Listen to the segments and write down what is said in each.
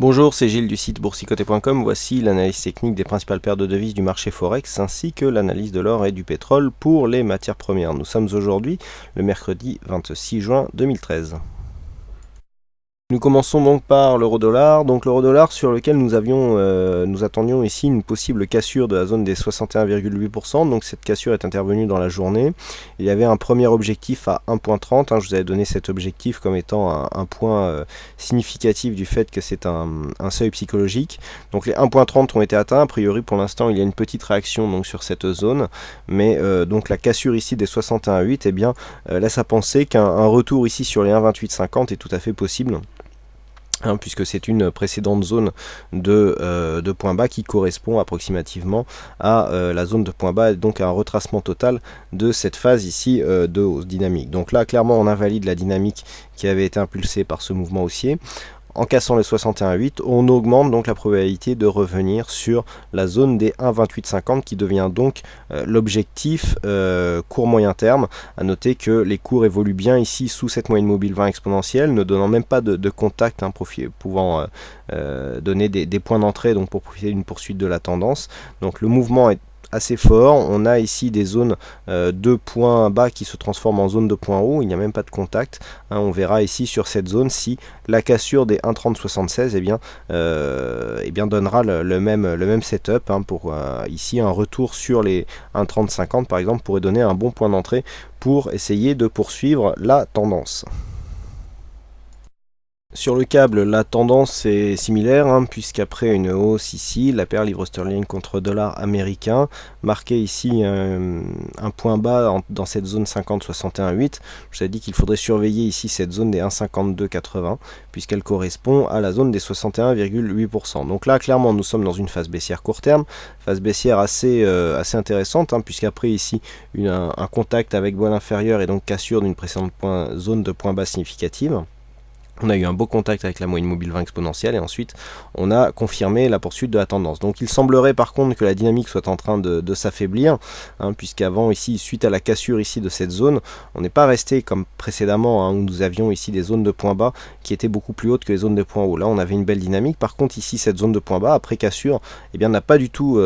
Bonjour, c'est Gilles du site boursicoté.com. Voici l'analyse technique des principales paires de devises du marché Forex ainsi que l'analyse de l'or et du pétrole pour les matières premières. Nous sommes aujourd'hui le mercredi 26 juin 2013. Nous commençons donc par l'euro-dollar. Donc l'euro-dollar sur lequel nous attendions ici une possible cassure de la zone des 61,8%. Donc cette cassure est intervenue dans la journée. Il y avait un premier objectif à 1.30. Je vous avais donné cet objectif comme étant un point significatif du fait que c'est un seuil psychologique. Donc les 1.30 ont été atteints. A priori pour l'instant il y a une petite réaction donc sur cette zone. Mais donc la cassure ici des 61,8 laisse à penser qu'un retour ici sur les 1.2850 est tout à fait possible. Puisque c'est une précédente zone de point bas qui correspond approximativement à la zone de point bas et donc à un retracement total de cette phase ici de hausse dynamique. Donc là clairement on invalide la dynamique qui avait été impulsée par ce mouvement haussier. En cassant les 61,8, on augmente donc la probabilité de revenir sur la zone des 1,2850 qui devient donc l'objectif court moyen terme. À noter que les cours évoluent bien ici sous cette moyenne mobile 20 exponentielle, ne donnant même pas de contact, pouvant donner des points d'entrée donc pour profiter d'une poursuite de la tendance. Donc le mouvement est assez fort. On a ici des zones de points bas qui se transforment en zone de points hauts. Il n'y a même pas de contact. On verra ici sur cette zone si la cassure des 1,3076 donnera le même setup. Pour ici un retour sur les 1,3050 par exemple pourrait donner un bon point d'entrée pour essayer de poursuivre la tendance. Sur le câble, la tendance est similaire, puisqu'après une hausse ici, la paire livre sterling contre dollar américain, marquait ici un point bas dans cette zone 50-61,8. Je vous ai dit qu'il faudrait surveiller ici cette zone des 1,5280, puisqu'elle correspond à la zone des 61,8%. Donc là, clairement, nous sommes dans une phase baissière court terme, phase baissière assez intéressante, puisqu'après ici, un contact avec voile inférieure et donc cassure d'une précédente zone de point bas significative. On a eu un beau contact avec la moyenne mobile 20 exponentielle et ensuite on a confirmé la poursuite de la tendance. Donc il semblerait par contre que la dynamique soit en train de s'affaiblir, puisqu'avant ici, suite à la cassure ici de cette zone, on n'est pas resté comme précédemment où nous avions ici des zones de points bas qui étaient beaucoup plus hautes que les zones de points hauts. Là on avait une belle dynamique. Par contre ici cette zone de points bas après cassure n'a pas du tout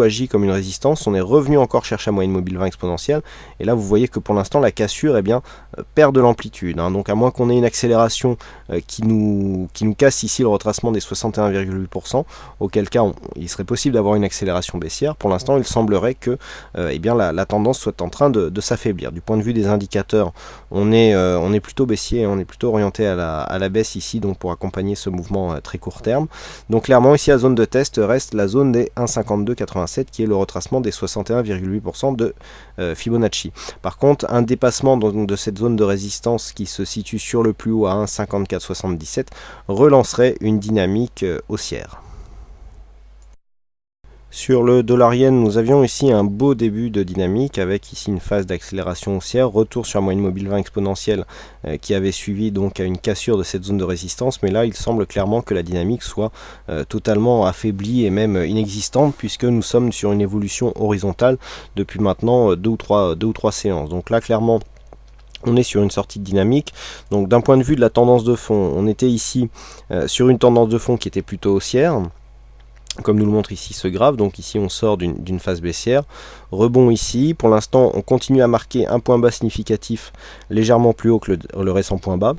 agi comme une résistance. On est revenu encore chercher la moyenne mobile 20 exponentielle et là vous voyez que pour l'instant la cassure perd de l'amplitude. Donc à moins qu'on ait une accélération qui nous casse ici le retracement des 61,8%, auquel cas il serait possible d'avoir une accélération baissière. Pour l'instant il semblerait que la tendance soit en train de s'affaiblir. Du point de vue des indicateurs, on est plutôt baissier, on est plutôt orienté à la baisse ici, donc pour accompagner ce mouvement très court terme. Donc clairement ici la zone de test reste la zone des 1,5287 qui est le retracement des 61,8% de Fibonacci. Par contre un dépassement de cette zone de résistance qui se situe sur le plus haut à 1,5477 relancerait une dynamique haussière. Sur le dollar yen, nous avions ici un beau début de dynamique avec ici une phase d'accélération haussière, retour sur la moyenne mobile 20 exponentielle qui avait suivi donc à une cassure de cette zone de résistance, mais là il semble clairement que la dynamique soit totalement affaiblie et même inexistante puisque nous sommes sur une évolution horizontale depuis maintenant deux ou trois séances. Donc là clairement on est sur une sortie de dynamique. Donc d'un point de vue de la tendance de fond, on était ici sur une tendance de fond qui était plutôt haussière, comme nous le montre ici ce graphe. Donc ici on sort d'une phase baissière, rebond ici, pour l'instant on continue à marquer un point bas significatif légèrement plus haut que le récent point bas.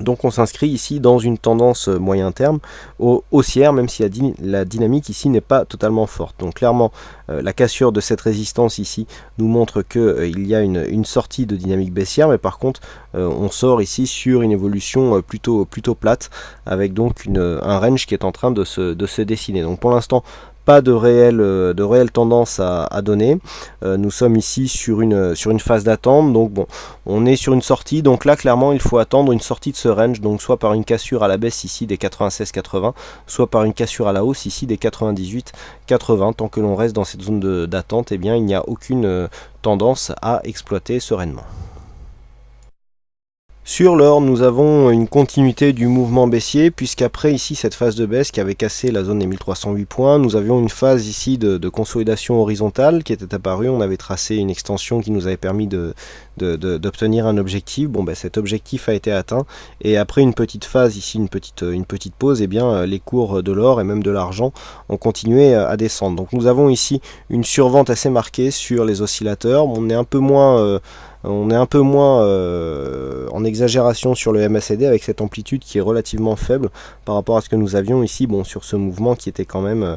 Donc on s'inscrit ici dans une tendance moyen terme haussière, même si la dynamique ici n'est pas totalement forte. Donc clairement la cassure de cette résistance ici nous montre qu'il y a une sortie de dynamique baissière, mais par contre on sort ici sur une évolution plutôt plate, avec donc un range qui est en train de se dessiner. Donc pour l'instant pas de réelle tendance à donner. Nous sommes ici sur une phase d'attente, donc bon, on est sur une sortie, donc là clairement il faut attendre une sortie de ce range, donc soit par une cassure à la baisse ici des 96,80, soit par une cassure à la hausse ici des 98,80. Tant que l'on reste dans cette zone d'attente, il n'y a aucune tendance à exploiter sereinement. Sur l'or, nous avons une continuité du mouvement baissier, puisqu'après ici cette phase de baisse qui avait cassé la zone des 1308 points, nous avions une phase ici de consolidation horizontale qui était apparue. On avait tracé une extension qui nous avait permis d'obtenir un objectif. Bon, ben, cet objectif a été atteint, et après une petite phase ici, une petite pause, et bien les cours de l'or et même de l'argent ont continué à descendre. Donc nous avons ici une survente assez marquée sur les oscillateurs. On est un peu moins en exagération sur le MACD avec cette amplitude qui est relativement faible par rapport à ce que nous avions ici, bon, sur ce mouvement qui était quand même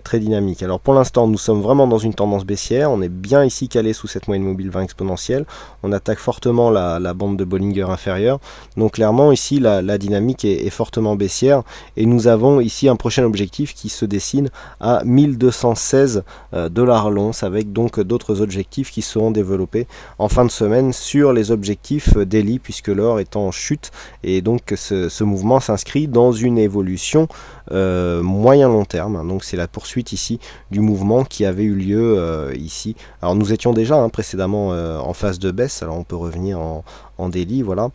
très dynamique. Alors pour l'instant, nous sommes vraiment dans une tendance baissière. On est bien ici calé sous cette moyenne mobile 20 exponentielle. On attaque fortement la bande de Bollinger inférieure. Donc clairement ici la dynamique est fortement baissière, et nous avons ici un prochain objectif qui se dessine à 1216 $ l'once, avec donc d'autres objectifs qui seront développés en fin de semaine sur les objectifs daily, puisque l'or est en chute, et donc ce mouvement s'inscrit dans une évolution moyen long terme. Donc c'est la poursuite ici du mouvement qui avait eu lieu ici. Alors nous étions déjà précédemment en phase de baisse. Alors on peut revenir en daily, voilà.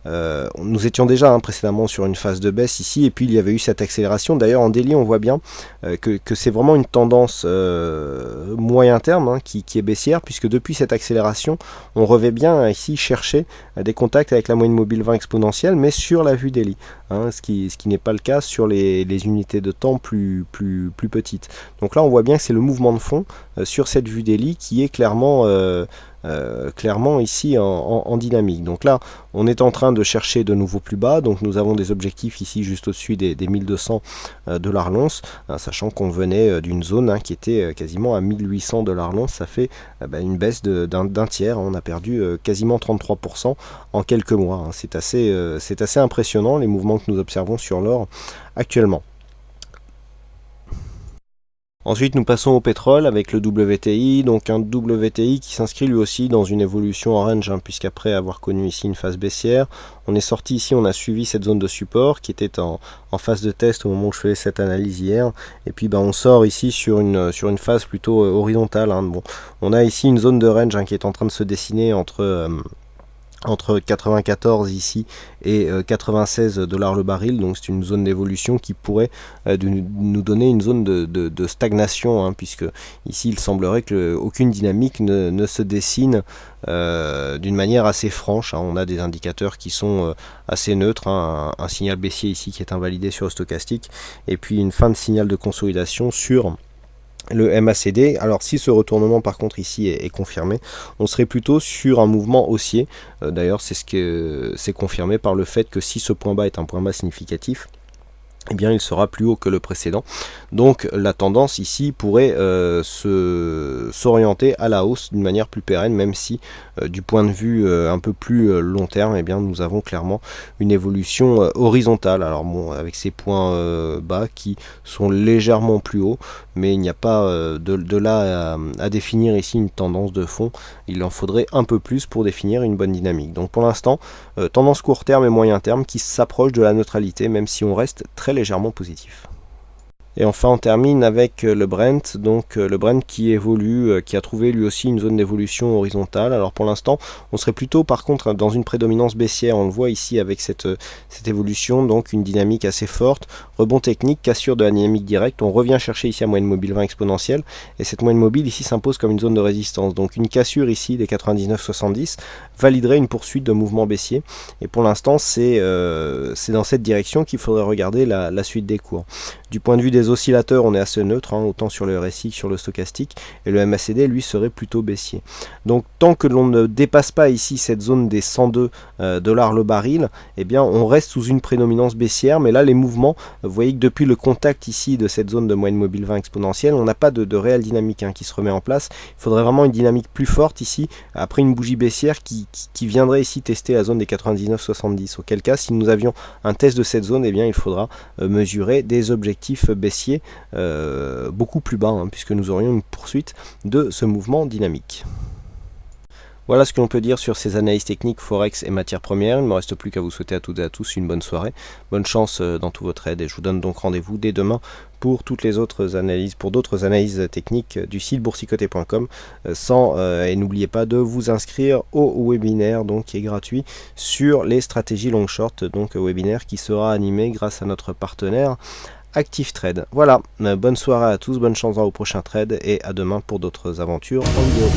Nous étions déjà précédemment sur une phase de baisse ici, et puis il y avait eu cette accélération. D'ailleurs en daily on voit bien que c'est vraiment une tendance moyen terme qui est baissière, puisque depuis cette accélération on revient bien ici chercher des contacts avec la moyenne mobile 20 exponentielle, mais sur la vue daily, ce qui n'est pas le cas sur les unités de temps plus petites. Donc là on voit bien que c'est le mouvement de fond sur cette vue daily qui est clairement ici en dynamique. Donc là on est en train de chercher de nouveaux plus bas, donc nous avons des objectifs ici juste au-dessus des 1200 $ l'once, sachant qu'on venait d'une zone qui était quasiment à 1800 $ l'once. Ça fait une baisse d'un tiers. On a perdu quasiment 33% en quelques mois. C'est assez impressionnant les mouvements que nous observons sur l'or actuellement. Ensuite, nous passons au pétrole avec le WTI, donc un WTI qui s'inscrit lui aussi dans une évolution en range, puisqu'après avoir connu ici une phase baissière, on est sorti ici, on a suivi cette zone de support qui était en phase de test au moment où je faisais cette analyse hier, et puis on sort ici sur une phase plutôt horizontale. Bon, on a ici une zone de range qui est en train de se dessiner entre 94 ici et 96 $ le baril. Donc c'est une zone d'évolution qui pourrait nous donner une zone de stagnation, puisque ici il semblerait que aucune dynamique ne se dessine d'une manière assez franche. On a des indicateurs qui sont assez neutres, un signal baissier ici qui est invalidé sur le stochastique, et puis une fin de signal de consolidation sur le MACD. Alors si ce retournement par contre ici est confirmé, on serait plutôt sur un mouvement haussier. D'ailleurs c'est ce que c'est confirmé par le fait que si ce point bas est un point bas significatif, eh bien il sera plus haut que le précédent. Donc la tendance ici pourrait s'orienter à la hausse d'une manière plus pérenne, même si du point de vue un peu plus long terme, eh bien nous avons clairement une évolution horizontale. Alors bon, avec ces points bas qui sont légèrement plus hauts, mais il n'y a pas de là à définir ici une tendance de fond. Il en faudrait un peu plus pour définir une bonne dynamique. Donc pour l'instant, tendance court terme et moyen terme qui s'approche de la neutralité, même si on reste très légèrement positif. Et enfin on termine avec le Brent, donc le Brent qui évolue, qui a trouvé lui aussi une zone d'évolution horizontale. Alors pour l'instant on serait plutôt par contre dans une prédominance baissière, on le voit ici avec cette évolution, donc une dynamique assez forte, rebond technique, cassure de la dynamique directe. On revient chercher ici à moyenne mobile 20 exponentielle, et cette moyenne mobile ici s'impose comme une zone de résistance. Donc une cassure ici des 99,70 validerait une poursuite de mouvement baissier, et pour l'instant c'est dans cette direction qu'il faudrait regarder la suite des cours. Du point de vue des oscillateurs, on est assez neutre, autant sur le RSI que sur le stochastique, et le MACD lui serait plutôt baissier. Donc tant que l'on ne dépasse pas ici cette zone des 102 $ le baril, eh bien on reste sous une prédominance baissière. Mais là les mouvements, vous voyez que depuis le contact ici de cette zone de moyenne mobile 20 exponentielle, on n'a pas de réelle dynamique qui se remet en place. Il faudrait vraiment une dynamique plus forte ici, après une bougie baissière qui viendrait ici tester la zone des 99,70. Auquel cas, si nous avions un test de cette zone, eh bien il faudra mesurer des objectifs baissiers beaucoup plus bas, puisque nous aurions une poursuite de ce mouvement dynamique. Voilà ce que l'on peut dire sur ces analyses techniques Forex et matières premières. Il ne me reste plus qu'à vous souhaiter à toutes et à tous une bonne soirée. Bonne chance dans tous vos trades et je vous donne donc rendez-vous dès demain pour toutes les autres analyses, pour d'autres analyses techniques du site boursicoté.com. Et n'oubliez pas de vous inscrire au webinaire donc, qui est gratuit sur les stratégies long short, donc webinaire qui sera animé grâce à notre partenaire Active Trade. Voilà, bonne soirée à tous, bonne chance dans vos prochains trades et à demain pour d'autres aventures en vidéo.